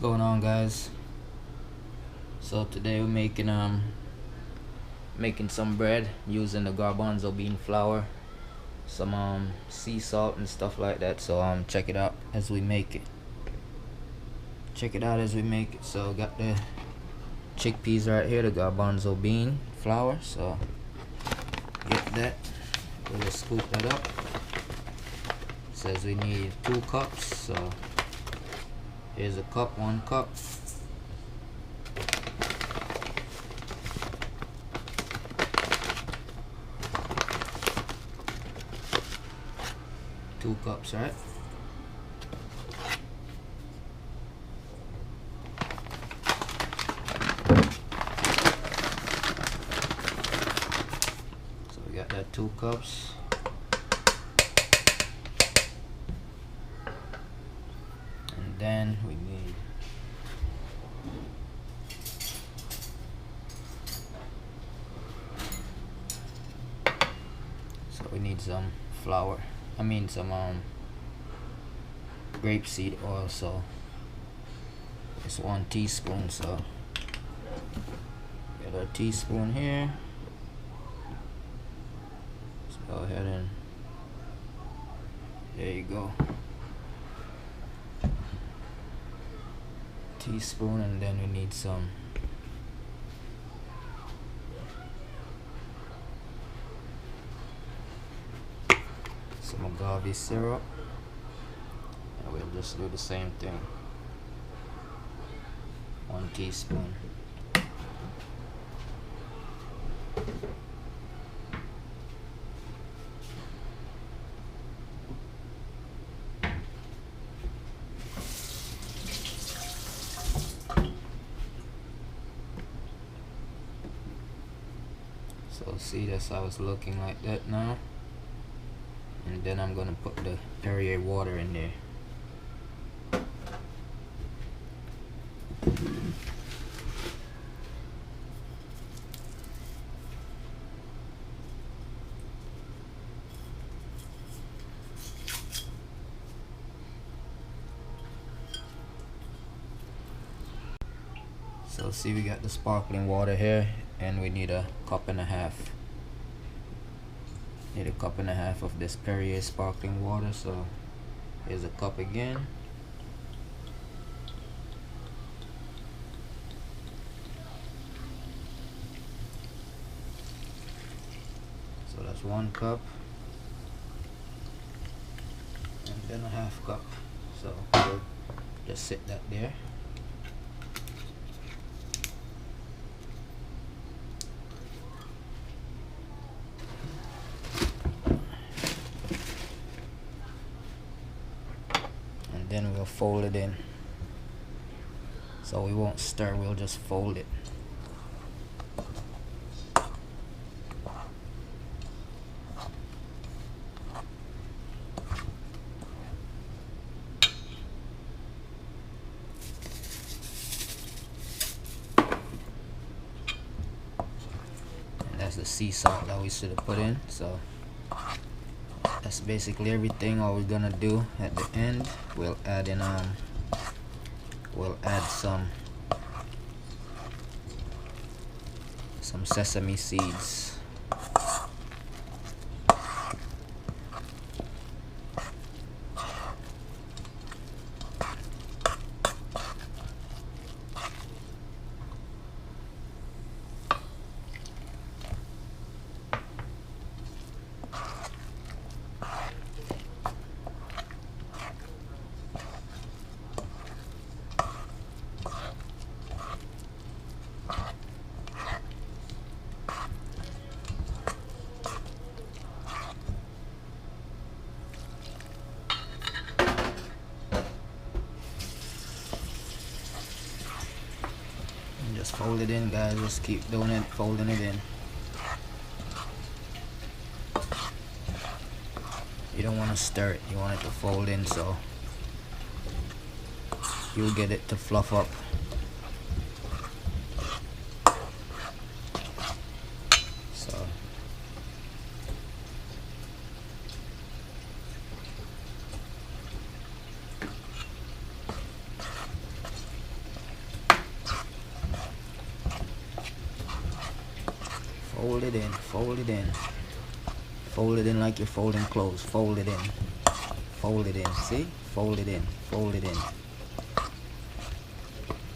going on, guys? So today we're making some bread using the garbanzo bean flour, some sea salt and stuff like that. So check it out as we make it. So got the chickpeas right here, the garbanzo bean flour. So get that. We'll scoop that up. Says we need 2 cups. So here's a cup, 1 cup. Two cups, right? So we got that 2 cups. And then we need some flour. Some grapeseed oil. So it's 1 teaspoon. So got a teaspoon here. Let's go ahead and there you go. Teaspoon, and then we need some agave syrup, and we'll just do the same thing. 1 teaspoon. So see, that's how it's looking like that now. And then I'm gonna put the Perrier water in there. So see, we got the sparkling water here, and we need a cup and a half. Need a cup and a half of this Perrier sparkling water. So here's a cup again. So that's 1 cup, and then a half cup. So we'll just sit that there. Then we'll fold it in. So we won't stir, we'll just fold it. And that's the sea salt that we should have put in. So that's basically everything. All we're gonna do at the end, we'll add in some sesame seeds. Just fold it in, guys. Just keep doing it, folding it in. You don't want to stir it, you want it to fold in, so you'll get it to fluff up. So fold it in, fold it in. Fold it in like you're folding clothes. Fold it in. Fold it in. See? Fold it in. Fold it in.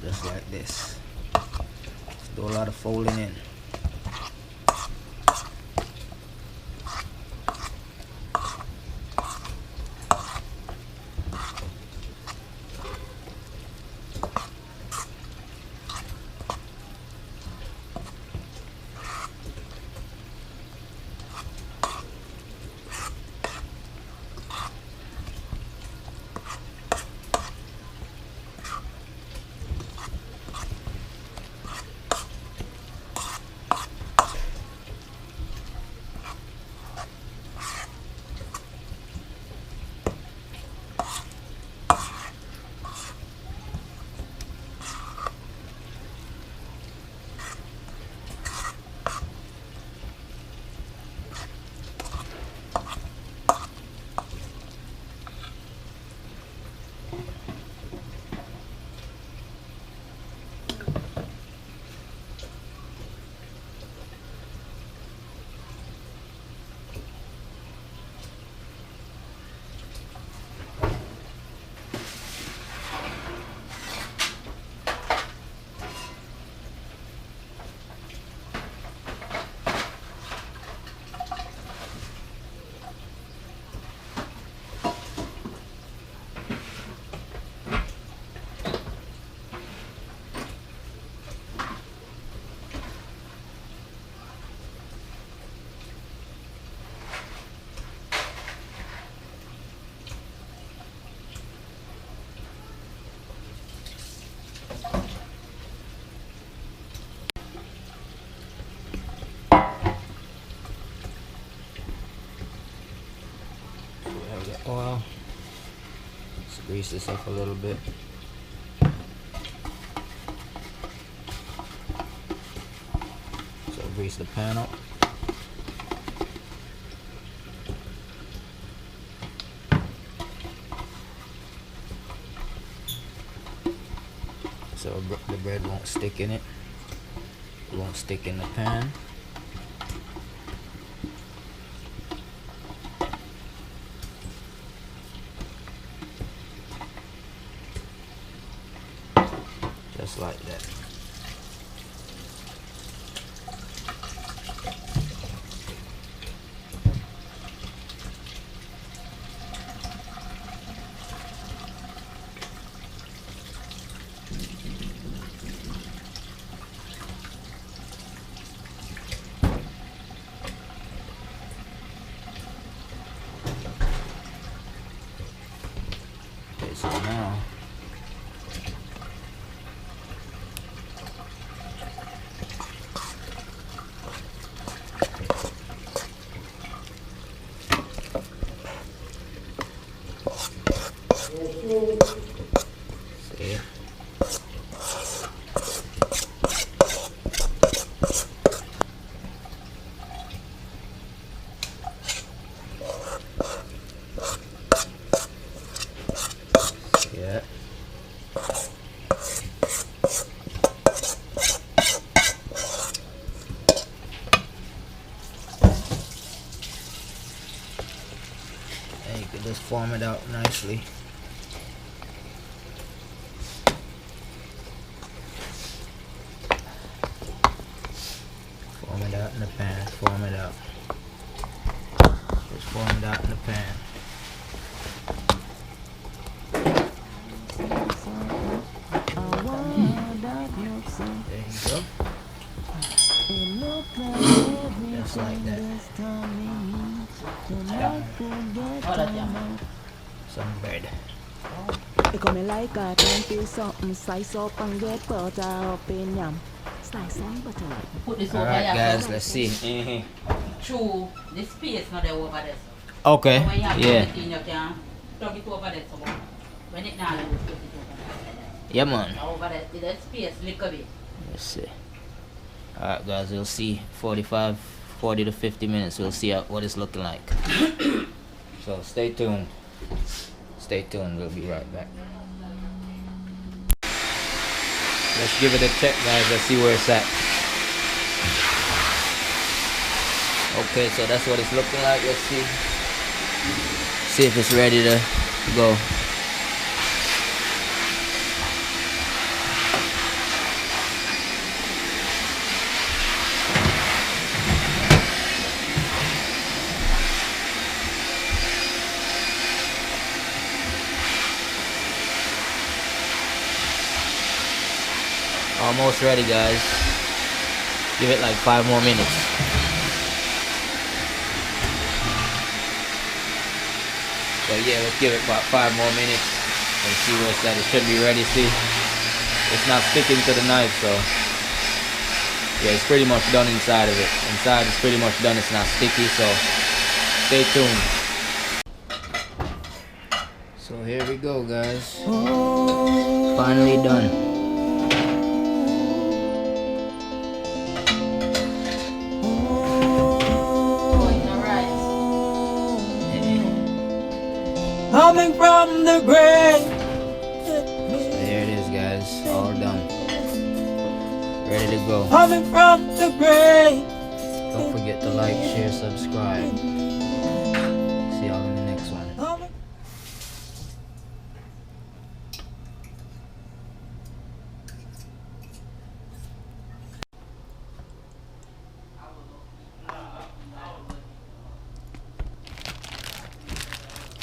Just like this. Let's do a lot of folding in. Oil. Let's grease this up a little bit. So grease the pan up. So the bread won't stick in it. It won't stick in the pan. Just like that. Okay, so now see. Yeah. And you can just form it out nicely. Form it out in the pan. Form it out. Just form it out in the pan. There you go. Just like that. Some bread. It come like a 20 something slice up and get butter up in yam. Slice and butter. Put this over Alright here. guys, let's see. True, this space not there over there. Okay, So when you have yeah. anything, you can plug it over there. So when it now, you put it over there. Yeah man. Now over there, that space, little bit. Let's see. Alright guys, we'll see 40 to 50 minutes. We'll see what it's looking like. So stay tuned. Stay tuned, we'll be right back. Let's give it a check guys, let's see where it's at. Okay, so that's what it's looking like. Let's see. See if it's ready to go. Almost ready, guys. Give it like 5 more minutes. So yeah, let's give it about 5 more minutes and see where it's at. It should be ready. See, it's not sticking to the knife, so yeah, it's pretty much done inside of it. Inside it's pretty much done. It's not sticky, so stay tuned. So here we go, guys. Finally done. Coming from the grave. So there it is, guys. All done. Ready to go. Coming from the grave. Don't forget to like, share, subscribe. See y'all in the next one.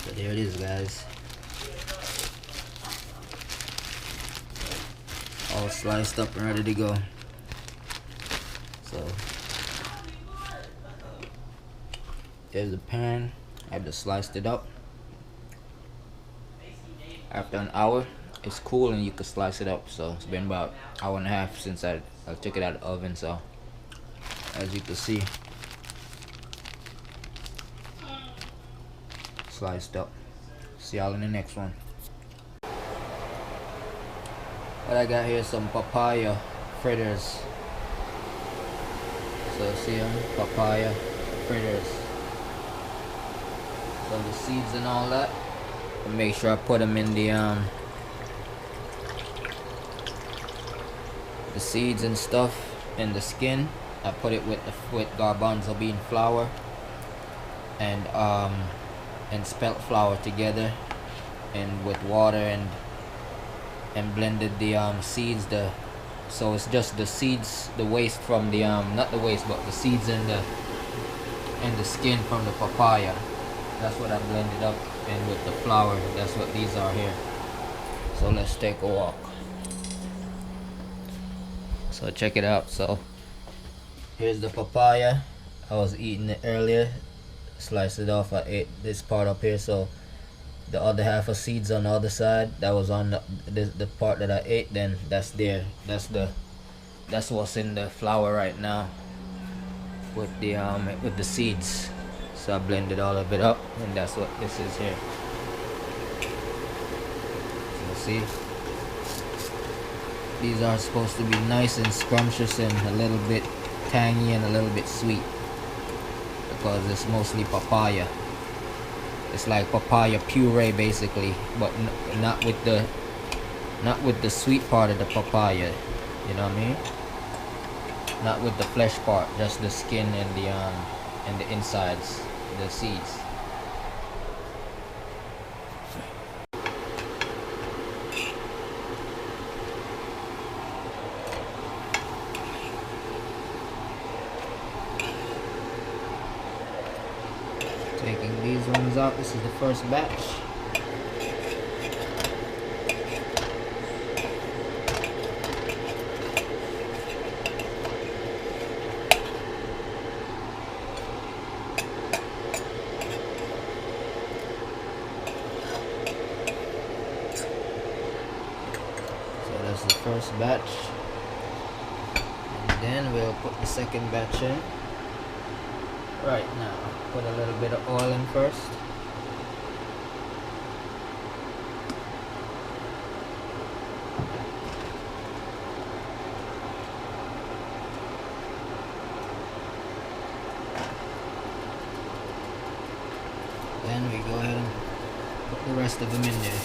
So there it is, guys. All sliced up and ready to go. So there's the pan. I just sliced it up. After an hour, it's cool and you can slice it up. So it's been about an hour and a half since I took it out of the oven. So as you can see, sliced up. See y'all in the next one. What I got here is some papaya fritters. So see them, papaya fritters. So the seeds and all that. And make sure I put them in the seeds and stuff in the skin. I put it with garbanzo bean flour and spelt flour together, and with water and blended the seeds. So it's just the seeds, the waste from the not the waste, but the seeds and the skin from the papaya. That's what I blended up, and with the flour, that's what these are here. So let's take a walk. So check it out. So here's the papaya. I was eating it earlier. Sliced it off. I ate this part up here. So the other half of seeds on the other side, that was on the part that I ate. Then that's there. That's what's in the flour right now with the seeds. So I blended all of it up, and that's what this is here. So see, these are supposed to be nice and scrumptious and a little bit tangy and a little bit sweet, because it's mostly papaya. It's like papaya puree basically, but not with the sweet part of the papaya. You know what I mean? Not with the flesh part, just the skin and the insides, the seeds. Taking these ones out. This is the first batch. So that's the first batch. And then we'll put the second batch in. Right now, put a little bit of oil in first. Then we go ahead and put the rest of them in there.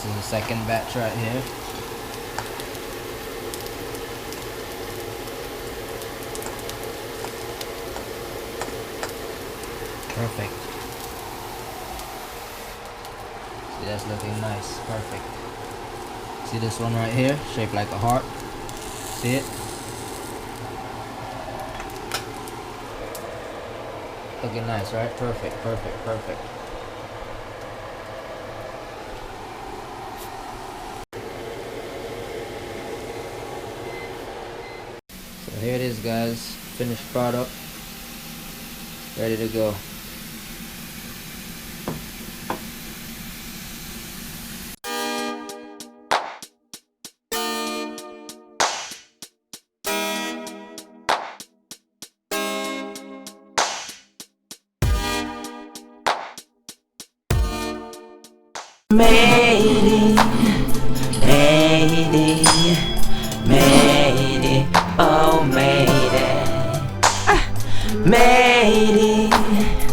This is the second batch right here. Perfect. See, that's looking nice. Perfect. See this one right here, shaped like a heart. See it? Looking nice, right? Perfect, perfect, perfect. So here it is, guys. Finished product. Ready to go. Made it, oh made it, made it.